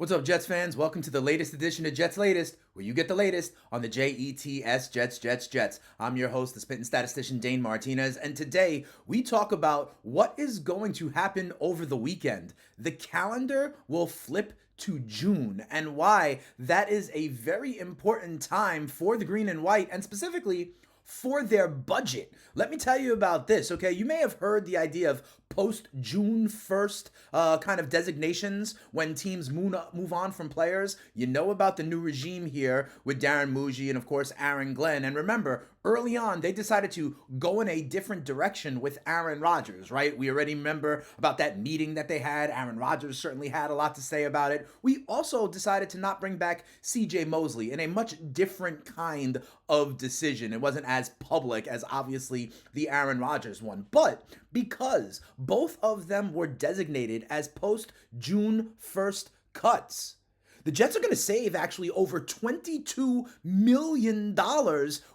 What's up, Jets fans? Welcome to the latest edition of Jets Latest, where you get the latest on the Jets, Jets. I'm your host, the spitting statistician Dane Martinez, and today we talk about what is going to happen over the weekend. The calendar will flip to June, and why that is a very important time for the green and white, and specifically for their budget. Let me tell you about this, okay? You may have heard the idea of post June 1st kind of designations when teams move on from players. You know about the new regime here with Darren Muji and, of course, Aaron Glenn. And remember, early on, they decided to go in a different direction with Aaron Rodgers, right? We already remember about that meeting that they had. Aaron Rodgers certainly had a lot to say about it. We also decided to not bring back CJ Mosley in a much different kind of decision. It wasn't as public as obviously the Aaron Rodgers one, but because both of them were designated as post June 1st cuts, the Jets are going to save actually over $22 million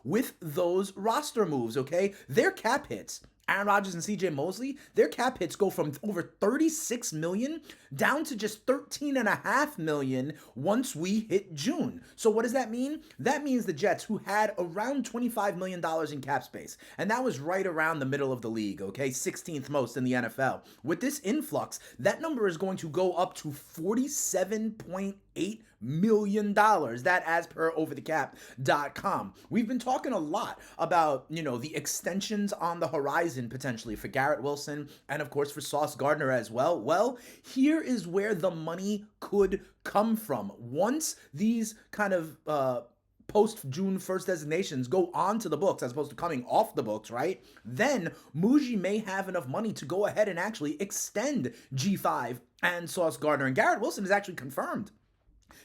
with those roster moves, okay? Their cap hits, Aaron Rodgers and CJ Mosley, their cap hits go from over $36 million down to just $13.5 million once we hit June. So what does that mean? That means the Jets, who had around $25 million in cap space, and that was right around the middle of the league, okay? 16th most in the NFL. With this influx, that number is going to go up to $47.8 million. That as per overthecap.com. We've been talking a lot about, the extensions on the horizon potentially for Garrett Wilson and of course for Sauce Gardner as well. Well, here is where the money could come from. Once these kind of post June 1st designations go onto the books as opposed to coming off the books, right? Then Muji may have enough money to go ahead and actually extend G5 and Sauce Gardner. And Garrett Wilson is actually confirmed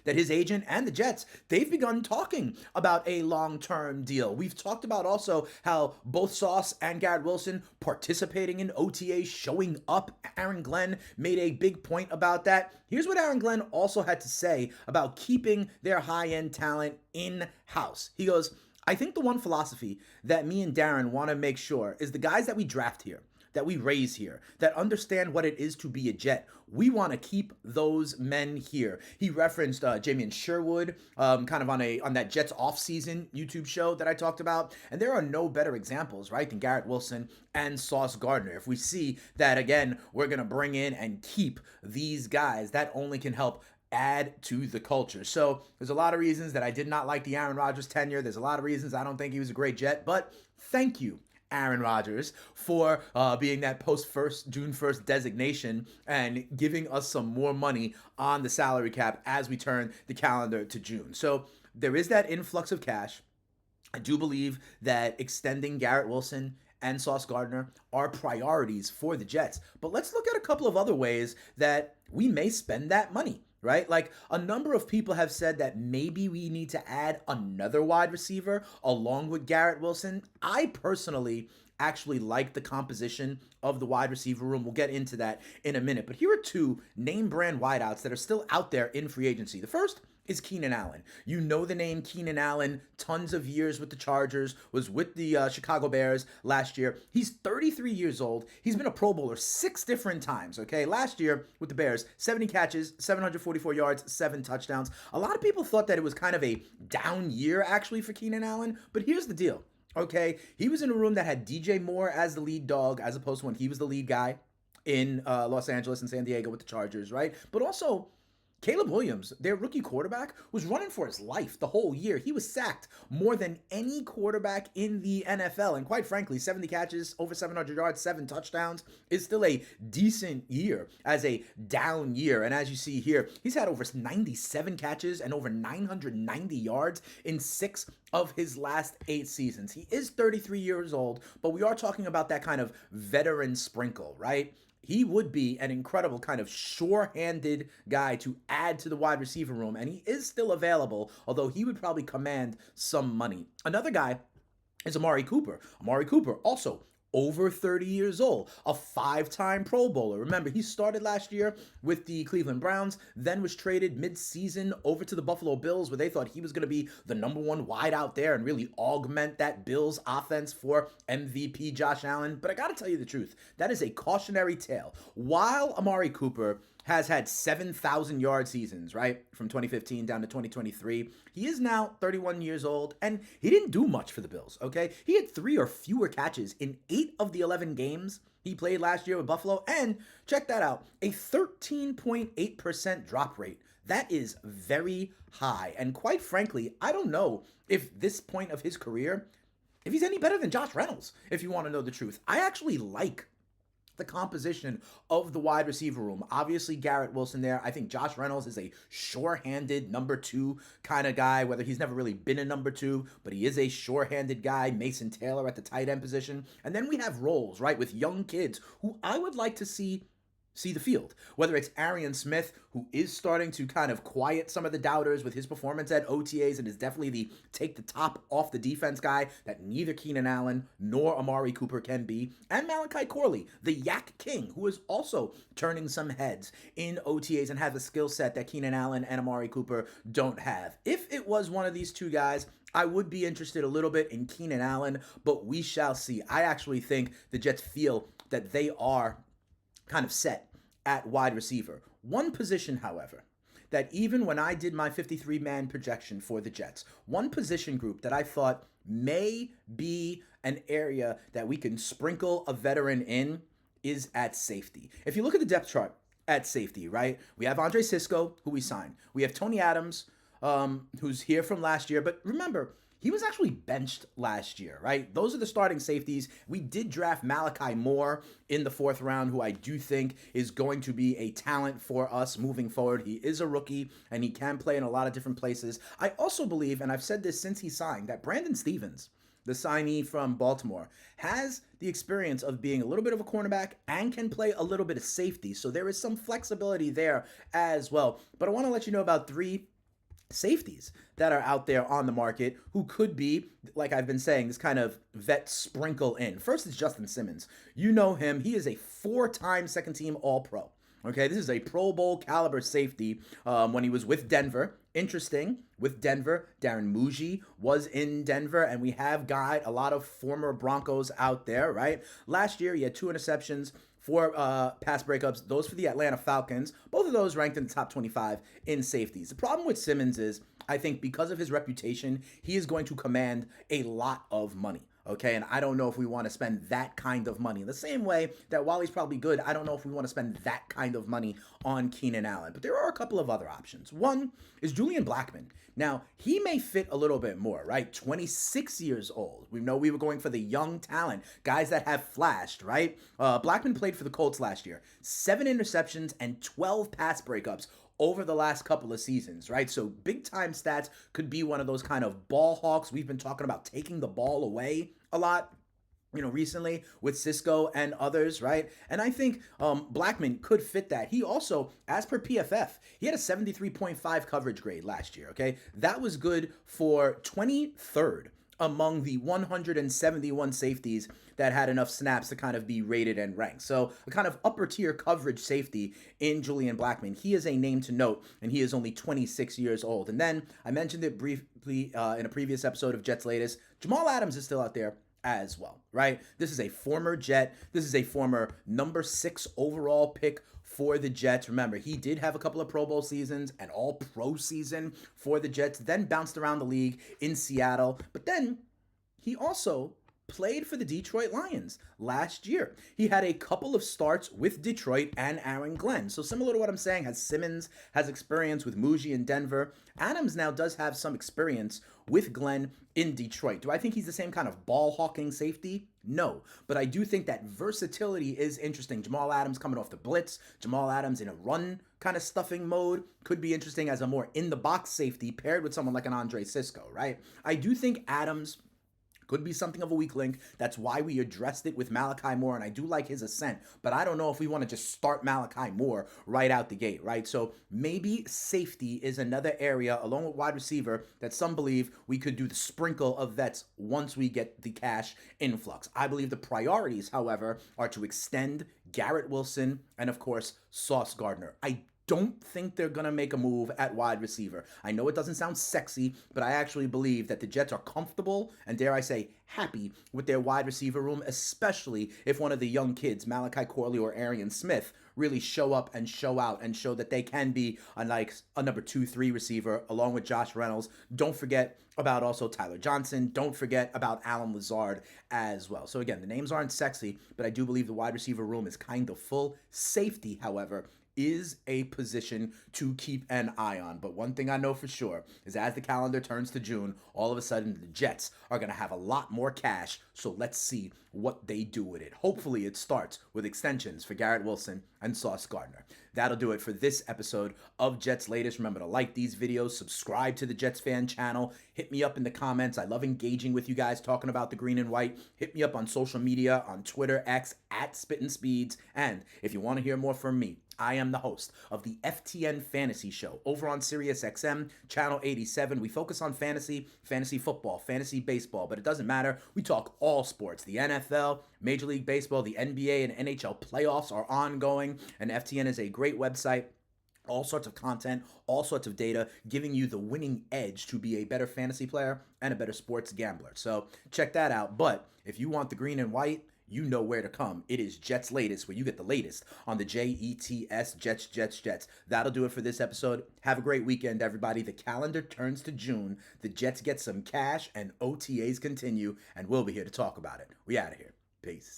that his agent and the Jets, they've begun talking about a long-term deal. We've talked about also how both Sauce and Garrett Wilson participating in OTA, showing up. Aaron Glenn made a big point about that. Here's what Aaron Glenn also had to say about keeping their high-end talent in-house. He goes, I think the one philosophy that me and Darren want to make sure is the guys that we draft here, that we raise here, that understand what it is to be a Jet. We want to keep those men here. He referenced Jamian Sherwood, kind of on that Jets offseason YouTube show that I talked about. And there are no better examples, right, than Garrett Wilson and Sauce Gardner. If we see that, again, we're going to bring in and keep these guys, that only can help add to the culture. So there's a lot of reasons that I did not like the Aaron Rodgers tenure. There's a lot of reasons I don't think he was a great Jet. But thank you, Aaron Rodgers, for being that June 1st designation and giving us some more money on the salary cap as we turn the calendar to June. So there is that influx of cash. I do believe that extending Garrett Wilson and Sauce Gardner are priorities for the Jets. But let's look at a couple of other ways that we may spend that money, right? Like, a number of people have said that maybe we need to add another wide receiver along with Garrett Wilson. I personally actually like the composition of the wide receiver room. We'll get into that in a minute. But here are two name brand wideouts that are still out there in free agency. The first is Keenan Allen. You know the name Keenan Allen, tons of years with the Chargers, was with the Chicago Bears last year. He's 33 years old. He's been a Pro Bowler 6 different times, okay? Last year with the Bears, 70 catches, 744 yards, 7 touchdowns. A lot of people thought that it was kind of a down year actually for Keenan Allen, but here's the deal, okay? He was in a room that had DJ Moore as the lead dog as opposed to when he was the lead guy in Los Angeles and San Diego with the Chargers, right? But also, Caleb Williams, their rookie quarterback, was running for his life the whole year. He was sacked more than any quarterback in the NFL. And quite frankly, 70 catches, over 700 yards, 7 touchdowns is still a decent year as a down year. And as you see here, he's had over 97 catches and over 990 yards in 6 of his last 8 seasons. He is 33 years old, but we are talking about that kind of veteran sprinkle, right? He would be an incredible kind of sure-handed guy to add to the wide receiver room, and he is still available, although he would probably command some money. Another guy is Amari Cooper. Amari Cooper also over 30 years old, a 5-time Pro Bowler. Remember, he started last year with the Cleveland Browns, then was traded mid-season over to the Buffalo Bills, where they thought he was going to be the number 1 wide out there and really augment that Bills offense for MVP Josh Allen. But I got to tell you the truth, that is a cautionary tale. While Amari Cooper has had 7,000 yard seasons, right? From 2015 down to 2023. He is now 31 years old, and he didn't do much for the Bills, okay? He had 3 or fewer catches in 8 of the 11 games he played last year with Buffalo, and check that out, a 13.8% drop rate. That is very high, and quite frankly, I don't know if this point of his career, if he's any better than Josh Reynolds, if you want to know the truth. I actually like the composition of the wide receiver room. Obviously, Garrett Wilson there. I think Josh Reynolds is a sure-handed number 2 kind of guy, whether he's never really been a number 2, but he is a sure-handed guy. Mason Taylor at the tight end position. And then we have roles, right, with young kids who I would like to see the field. Whether it's Arian Smith, who is starting to kind of quiet some of the doubters with his performance at OTAs and is definitely the take the top off the defense guy that neither Keenan Allen nor Amari Cooper can be, and Malachi Corley, the Yak King, who is also turning some heads in OTAs and has a skill set that Keenan Allen and Amari Cooper don't have. If it was one of these two guys, I would be interested a little bit in Keenan Allen, but we shall see. I actually think the Jets feel that they are kind of set at wide receiver. One position, however, that even when I did my 53-man projection for the Jets, one position group that I thought may be an area that we can sprinkle a veteran in is at safety. If you look at the depth chart at safety, right, we have Andre Sisco, who we signed. We have Tony Adams, who's here from last year. But remember, he was actually benched last year, right? Those are the starting safeties. We did draft Malachi Moore in the 4th round, who I do think is going to be a talent for us moving forward. He is a rookie, and he can play in a lot of different places. I also believe, and I've said this since he signed, that Brandon Stevens, the signee from Baltimore, has the experience of being a little bit of a cornerback and can play a little bit of safety. So there is some flexibility there as well. But I want to let you know about 3 safeties that are out there on the market who could be, like I've been saying, this kind of vet sprinkle in. First is Justin Simmons. You know him. He is a 4-time second-team All-Pro. Okay, this is a Pro Bowl caliber safety when he was with Denver. Interesting, with Denver, Darren Muji was in Denver, and we have got a lot of former Broncos out there, right? Last year, he had 2 interceptions, 4 pass breakups, those for the Atlanta Falcons. Both of those ranked in the top 25 in safeties. The problem with Simmons is, I think because of his reputation, he is going to command a lot of money. Okay, and I don't know if we want to spend that kind of money. In the same way that while he's probably good, I don't know if we want to spend that kind of money on Keenan Allen. But there are a couple of other options. One is Julian Blackmon. Now, he may fit a little bit more, right? 26 years old. We know we were going for the young talent, guys that have flashed, right? Blackmon played for the Colts last year. 7 interceptions and 12 pass breakups over the last couple of seasons, right? So big time stats, could be one of those kind of ball hawks. We've been talking about taking the ball away a lot, recently with Cisco and others, right? And I think Blackmon could fit that. He also, as per PFF, he had a 73.5 coverage grade last year, okay? That was good for 23rd among the 171 safeties that had enough snaps to kind of be rated and ranked. So a kind of upper tier coverage safety in Julian Blackmon. He is a name to note, and he is only 26 years old. And then I mentioned it briefly in a previous episode of Jets Latest. Jamal Adams is still out there as well, right? This is a former Jet. This is a former number 6 overall pick for the Jets. Remember, he did have a couple of Pro Bowl seasons, an all-pro season for the Jets, then bounced around the league in Seattle. But then he also played for the Detroit Lions last year. He had a couple of starts with Detroit and Aaron Glenn. So similar to what I'm saying, has Simmons has experience with Muji in Denver. Adams now does have some experience with Glenn in Detroit. Do I think he's the same kind of ball hawking safety? No, but I do think that versatility is interesting. Jamal Adams coming off the blitz, Jamal Adams in a run kind of stuffing mode could be interesting as a more in the box safety paired with someone like an Andre Sisco, right? I do think Adams could be something of a weak link. That's why we addressed it with Malachi Moore, and I do like his ascent, but I don't know if we want to just start Malachi Moore right out the gate, right? So maybe safety is another area, along with wide receiver, that some believe we could do the sprinkle of vets once we get the cash influx. I believe the priorities, however, are to extend Garrett Wilson and, of course, Sauce Gardner. I don't think they're going to make a move at wide receiver. I know it doesn't sound sexy, but I actually believe that the Jets are comfortable and, dare I say, happy with their wide receiver room, especially if one of the young kids, Malachi Corley or Arian Smith, really show up and show out and show that they can be a number 2, 3 receiver along with Josh Reynolds. Don't forget about also Tyler Johnson. Don't forget about Alan Lazard as well. So again, the names aren't sexy, but I do believe the wide receiver room is kind of full. Safety, however, is a position to keep an eye on. But one thing I know for sure is as the calendar turns to June, all of a sudden the Jets are going to have a lot more cash. So let's see what they do with it. Hopefully it starts with extensions for Garrett Wilson and Sauce Gardner. That'll do it for this episode of Jets Latest. Remember to like these videos, subscribe to the Jets fan channel, hit me up in the comments. I love engaging with you guys, talking about the green and white. Hit me up on social media, on Twitter, X, at Spittin' Speeds. And if you want to hear more from me, I am the host of the FTN Fantasy Show over on SiriusXM, Channel 87. We focus on fantasy football, fantasy baseball, but it doesn't matter. We talk all sports. The NFL, Major League Baseball, the NBA, and NHL playoffs are ongoing, and FTN is a great website. All sorts of content, all sorts of data, giving you the winning edge to be a better fantasy player and a better sports gambler. So check that out. But if you want the green and white, you know where to come. It is Jets Latest, where you get the latest on the Jets, Jets. That'll do it for this episode. Have a great weekend, everybody. The calendar turns to June. The Jets get some cash and OTAs continue, and we'll be here to talk about it. We out of here. Peace.